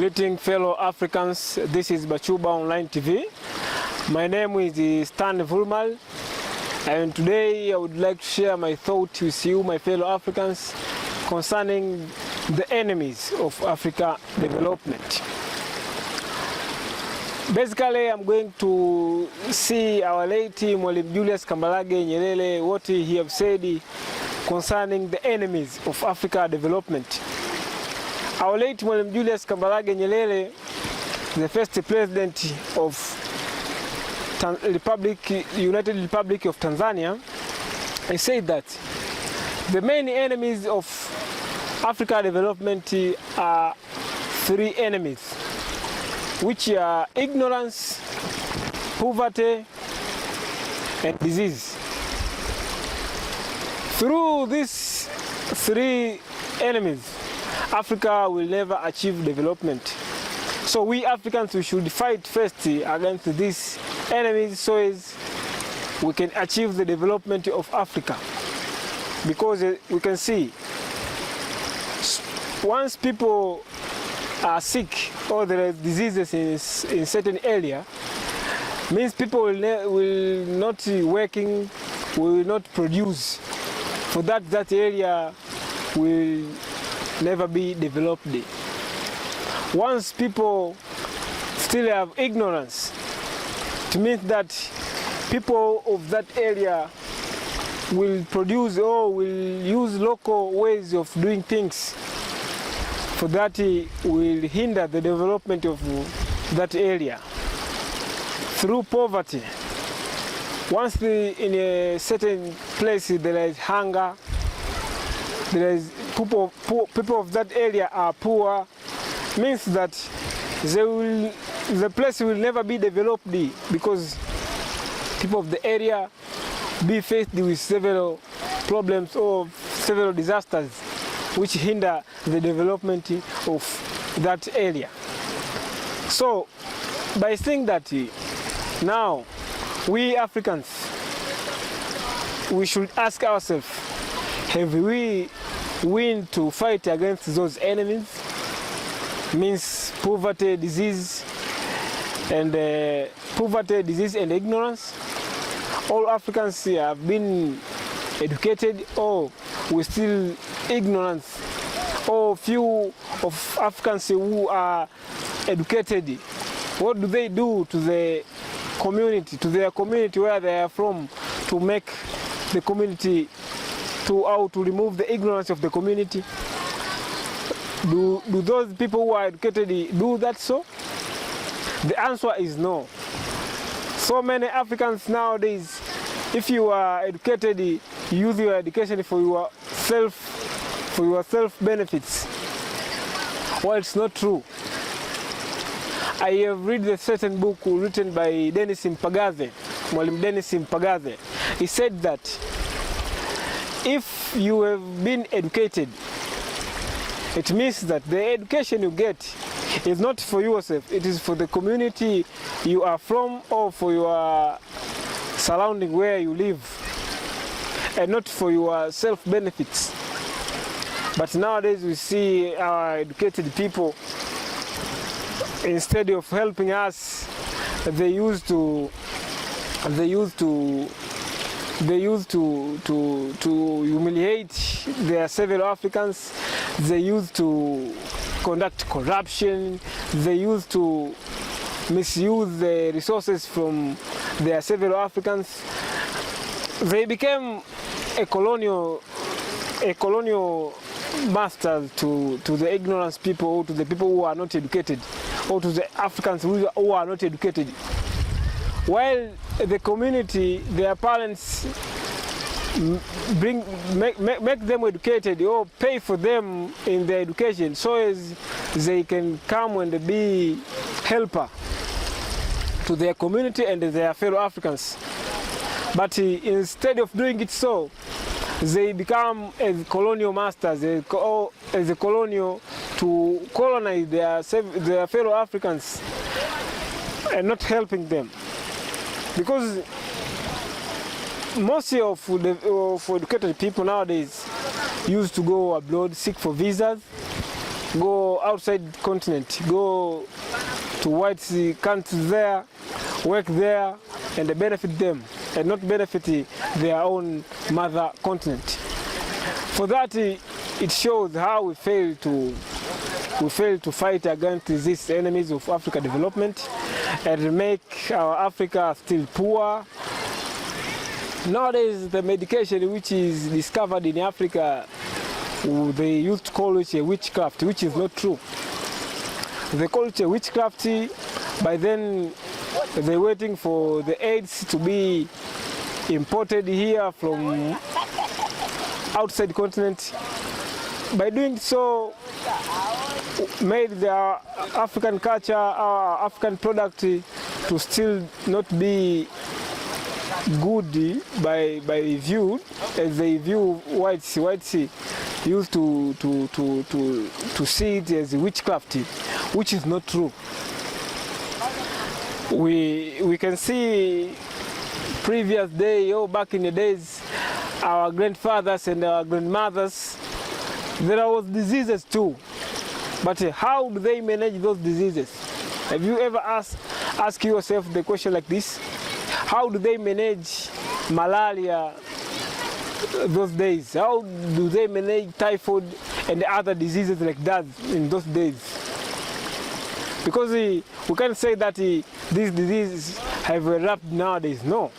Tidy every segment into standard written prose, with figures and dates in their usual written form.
Greeting fellow Africans, this is Bachuba Online TV. My name is Stan Vulmal, and today I would like to share my thoughts with you, my fellow Africans, concerning the enemies of Africa development. Basically, I'm going to see our late Mwalimu Julius Kambarage Nyerere, what he have said concerning the enemies of Africa development. Our late Mwalimu Julius Kambarage Nyerere, the first president of United Republic of Tanzania, he said that the main enemies of Africa development are three enemies, which are ignorance, poverty, and disease. Through these three enemies, Africa will never achieve development. So we Africans, we should fight first against these enemies so as we can achieve the development of Africa. Because we can see, once people are sick or there are diseases in certain area, means people will not working, will not produce. For that area will never be developed. Once people still have ignorance, it means that people of that area will produce or will use local ways of doing things. For that will hinder the development of that area. Through poverty, once in a certain place there is hunger, there is people of that area are poor, means that the place will never be developed because people of the area be faced with several problems or several disasters which hinder the development of that area. So by saying that, now we Africans, we should ask ourselves, have we win to fight against those enemies? Means poverty, disease, and ignorance. All Africans have been educated, or we still ignorant, or few of Africans who are educated. What do they do to the community, to their community where they are from, to make the community, to remove the ignorance of the community? Do those people who are educated do that so? The answer is no. So many Africans nowadays, if you are educated, you use your education for your self benefits. Well, it's not true. I have read a certain book written by Dennis Mpagaze, Mwalimu Dennis Mpagaze. He said that if you have been educated, it means that the education you get is not for yourself, it is for the community you are from or for your surrounding where you live, and not for your self-benefits. But nowadays we see our educated people, instead of helping us, they used to humiliate their several Africans. They used to conduct corruption. They used to misuse the resources from their several Africans. They became a colonial master to the ignorant people, or to the people who are not educated, or to the Africans who are not educated. While the community, their parents make them educated or pay for them in their education so as they can come and be helper to their community and their fellow Africans. But instead of doing it so, they become as colonial masters, as a colonial to colonize their fellow Africans and not helping them. Because most of educated people nowadays used to go abroad, seek for visas, go outside continent, go to white countries there, work there, and benefit them, and not benefit their own mother continent. For that, it shows how we fail to fight against these enemies of Africa development and make our Africa still poor. Nowadays, the medication which is discovered in Africa, they used to call it a witchcraft, which is not true. They call it a witchcraft. By then, they're waiting for the AIDS to be imported here from outside continent. By doing so, made the African culture, our African product, to still not be good by view, as they view whites used to see it as witchcraft, which is not true. We can see previous day, back in the days, our grandfathers and our grandmothers, there was diseases too. But how do they manage those diseases? Have you ever asked yourself the question like this? How do they manage malaria those days? How do they manage typhoid and other diseases like that in those days? Because we can't say that these diseases have erupted nowadays. No.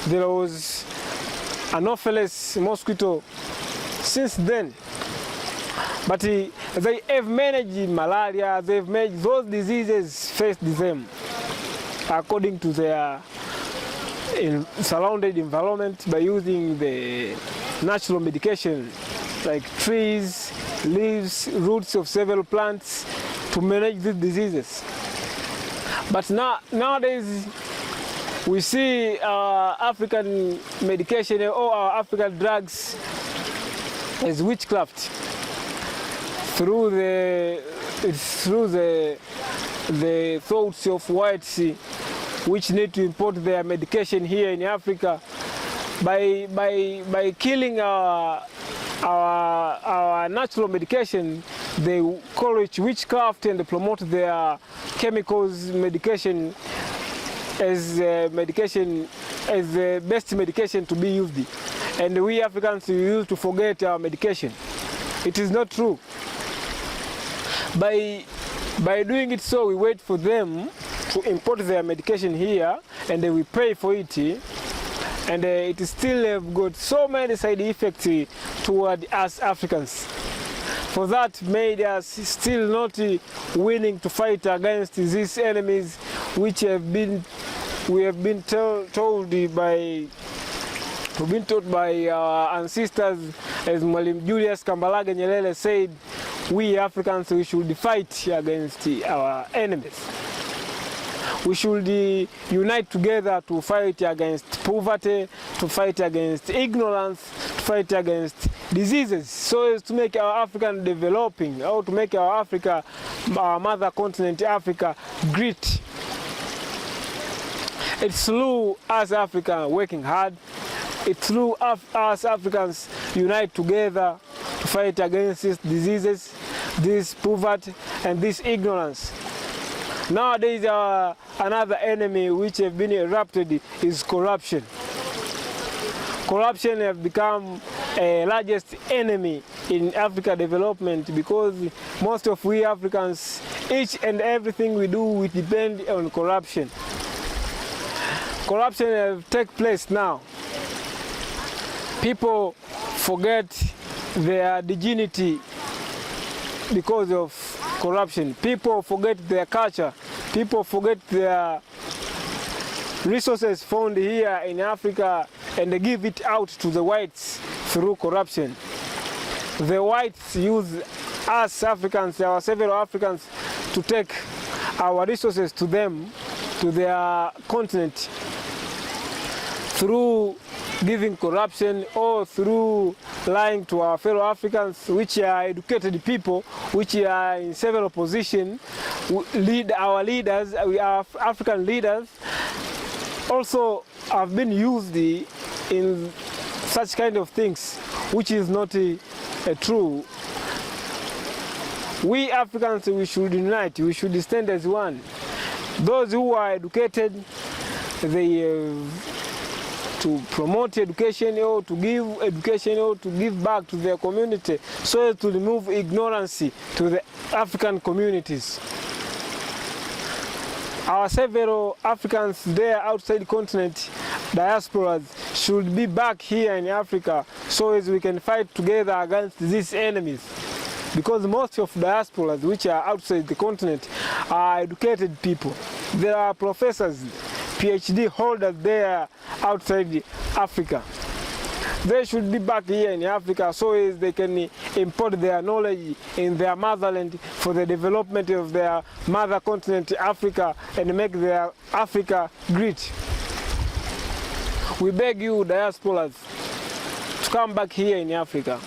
There was Anopheles mosquito since then. But they have managed malaria, they've managed those diseases, faced them according to their surrounded environment by using the natural medication like trees, leaves, roots of several plants to manage these diseases. But nowadays we see our African medication or our African drugs as witchcraft through the thoughts of whites which need to import their medication here in Africa. By killing our natural medication, they call it witchcraft and promote their chemicals medication as the best medication to be used. And we Africans used to forget our medication. It is not true. By doing it so, we wait for them to import their medication here, and we pay for it, and it still have got so many side effects toward us Africans. For that made us still not willing to fight against these enemies which we have been told by our ancestors, as Mwalimu Julius Kambarage Nyerere said, we Africans, we should fight against our enemies. We should unite together to fight against poverty, to fight against ignorance, to fight against diseases, so as to make our Africa developing, or to make our Africa, our mother continent Africa, great. It's through us Africans working hard. It's through us Africans unite together to fight against these diseases, this poverty, and this ignorance. Nowadays, another enemy which have been erupted is corruption. Corruption has become a largest enemy in Africa development, because most of we Africans, each and everything we do, we depend on corruption. Corruption has taken place now. People forget their dignity because of corruption. People forget their culture. People forget their resources found here in Africa, and they give it out to the whites through corruption. The whites use us Africans, our several Africans, to take our resources to them, to their continent, through giving corruption or through lying to our fellow Africans, which are educated people, which are in several positions. Our leaders, our African leaders, also have been used in such kind of things, which is not true. We Africans, we should unite, we should stand as one. Those who are educated, they to promote education or to give education or to give back to their community so as to remove ignorance to the African communities. Our several Africans there outside the continent, diasporas, should be back here in Africa so as we can fight together against these enemies. Because most of diasporas which are outside the continent are educated people. There are professors, PhD holders there outside Africa. They should be back here in Africa so as they can import their knowledge in their motherland for the development of their mother continent, Africa, and make their Africa great. We beg you, diasporas, to come back here in Africa.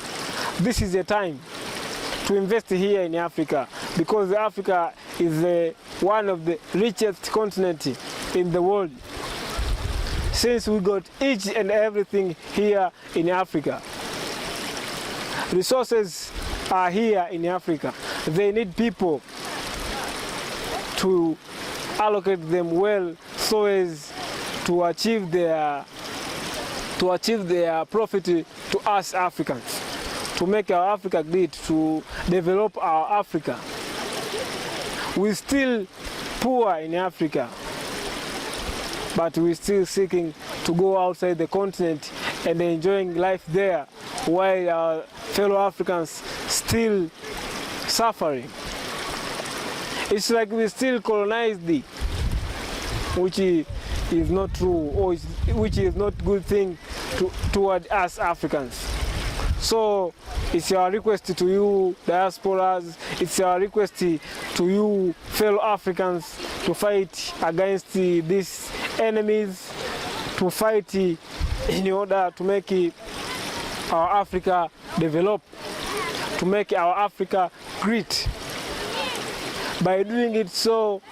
This is the time to invest here in Africa, because Africa is one of the richest continents in the world. Since we got each and everything here in Africa. Resources are here in Africa. They need people to allocate them well so as to achieve their profit to us Africans, to make our Africa great, to develop our Africa. We're still poor in Africa, but we're still seeking to go outside the continent and enjoying life there while our fellow Africans still suffering. It's like we still colonized, which is not true, or which is not good thing toward us Africans. So it's our request to you diasporas, it's our request to you fellow Africans to fight against these enemies, to fight in order to make our Africa develop, to make our Africa great. By doing it so,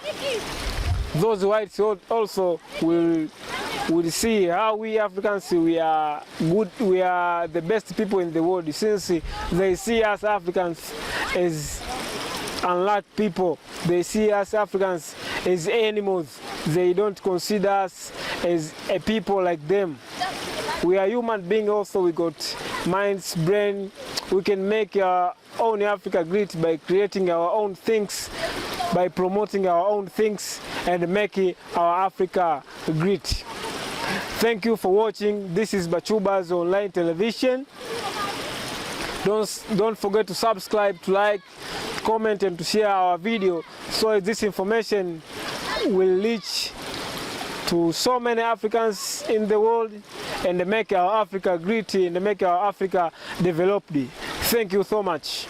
those whites also will see how we Africans, we are good, we are the best people in the world, since they see us Africans as unlike people. They see us Africans as animals. They don't consider us as a people like them. We are human beings also. We got minds, brain. We can make our own Africa great by creating our own things, by promoting our own things and making our Africa great. Thank you for watching. This is Bachuba's online television. Don't forget to subscribe, to like, comment and to share our video so this information will reach to so many Africans in the world and make our Africa great and make our Africa developed. Thank you so much.